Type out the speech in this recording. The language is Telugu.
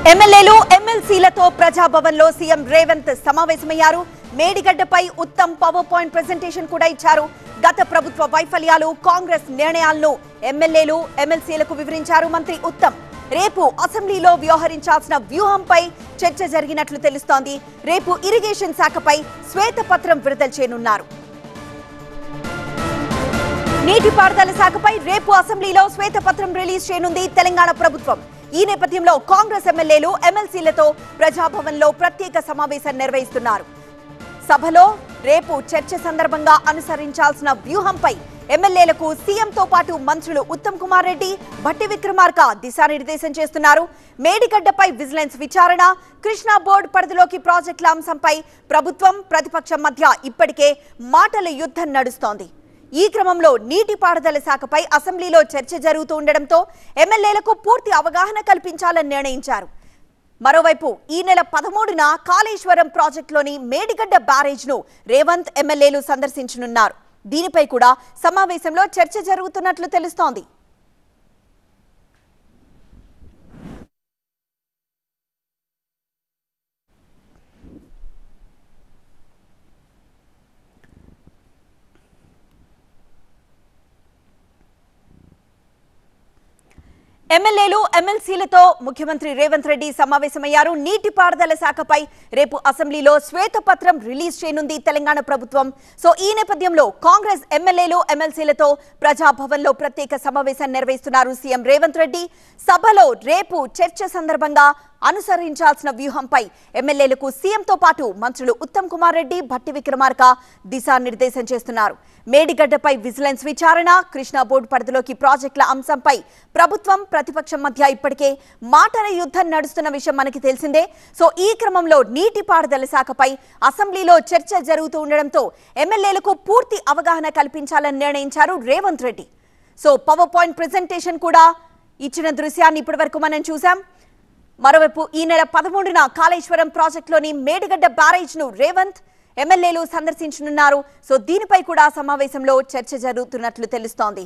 ఎమ్మెల్యేలు ఎమ్మెల్సీలతో ప్రజాభవన్లో సీఎం రేవంత్ సమావేశమయ్యారు. మేడిగడ్డపై ఉత్తమ్ పవర్ పాయింట్ ప్రెజెంటేషన్ కూడా ఇచ్చారు. గత ప్రభుత్వ వైఫల్యాలు, కాంగ్రెస్ నిర్ణయాలను ఎమ్మెల్యేలు ఎమ్మెల్సీలకు వివరించారు మంత్రి ఉత్తమ్. రేపు అసెంబ్లీలో వ్యవహరించాల్సిన వ్యూహంపై చర్చ జరిగినట్లు తెలుస్తోంది. రేపు ఇరిగేషన్ శాఖపై శ్వేతపత్రం విడుదల చేయనున్నారు. నీటిపారుదల శాఖపై రేపు అసెంబ్లీలో శ్వేతపత్రం రిలీజ్ చేయనుంది తెలంగాణ ప్రభుత్వం. ఈ నేపథ్యంలో కాంగ్రెస్ ఎమ్మెల్యేలు ఎమ్మెల్సీలతో ప్రజాభవన్లో ప్రత్యేక సమావేశం నిర్వహిస్తున్నారు. సభలో రేపు చర్చ సందర్భంగా అనుసరించాల్సిన వ్యూహంపై ఎమ్మెల్యేలకు సీఎంతో పాటు మంత్రులు ఉత్తమ్ కుమార్ రెడ్డి, భట్టి విక్రమార్క దిశానిర్దేశం చేస్తున్నారు. మేడిగడ్డపై విజిలెన్స్ విచారణ, కృష్ణా బోర్డు పరిధిలోకి ప్రాజెక్టుల అంశంపై ప్రభుత్వం, ప్రతిపక్షం మధ్య ఇప్పటికే మాటల యుద్ధం నడుస్తోంది. ఈ క్రమంలో నీటిపారుదల శాఖపై అసెంబ్లీలో చర్చ జరుగుతూ ఉండడంతో ఎమ్మెల్యేలకు పూర్తి అవగాహన కల్పించాలని నిర్ణయించారు. మరోవైపు ఈ నెల 13న కాళేశ్వరం ప్రాజెక్టులోని మేడిగడ్డ బ్యారేజ్ను రేవంత్ ఎమ్మెల్యేలు సందర్శించనున్నారు. దీనిపై కూడా సమావేశంలో చర్చ జరుగుతున్నట్లు తెలుస్తోంది. ఎమ్మెల్యేలు ఎమ్మెల్సీలతో ముఖ్యమంత్రి రేవంత్ రెడ్డి సమావేశమయ్యారు. నీటిపారుదల శాఖపై రేపు అసెంబ్లీలో శ్వేతపత్రం రిలీజ్ చేయనుంది తెలంగాణ ప్రభుత్వం. సో ఈ నేపథ్యంలో కాంగ్రెస్ ఎమ్మెల్యేలు ఎమ్మెల్సీలతో ప్రజాభవన్లో ప్రత్యేక సమావేశం నిర్వహిస్తున్నారు సీఎం రేవంత్ రెడ్డి. సభలో రేపు చర్చ సందర్భంగా అనుసరించాల్సిన వ్యూహంపై ఎమ్మెల్యేలకు సీఎంతో పాటు మంత్రులు ఉత్తమ్ కుమార్ రెడ్డి, భట్టి విక్రమార్క దిశానిర్దేశం చేస్తున్నారు. మేడిగడ్డపై విజిలెన్స్ విచారణ, కృష్ణా బోర్డు పరిధిలోకి ప్రాజెక్టుల అంశంపై ప్రభుత్వం, ప్రతిపక్షం మధ్య ఇప్పటికే మాటల యుద్ధం నడుస్తున్న విషయం మనకి తెలిసిందే. సో ఈ క్రమంలో నీటిపారుదల శాఖపై అసెంబ్లీలో చర్చ జరుగుతూ ఉండడంతో ఎమ్మెల్యేలకు పూర్తి అవగాహన కల్పించాలని నిర్ణయించారు Revanth Reddy. So power point presentation కూడా ఇచ్చిన దృశ్యాన్ని ఇప్పటివరకు మనం చూసాం. మరోవైపు ఈ నెల 13న కాళేశ్వరం ప్రాజెక్టులోని మేడిగడ్డ బ్యారేజ్ను రేవంత్ ఎమ్మెల్యేలు సందర్శించనున్నారు. సో దీనిపై కూడా సమావేశంలో చర్చ జరుగుతున్నట్లు తెలుస్తోంది.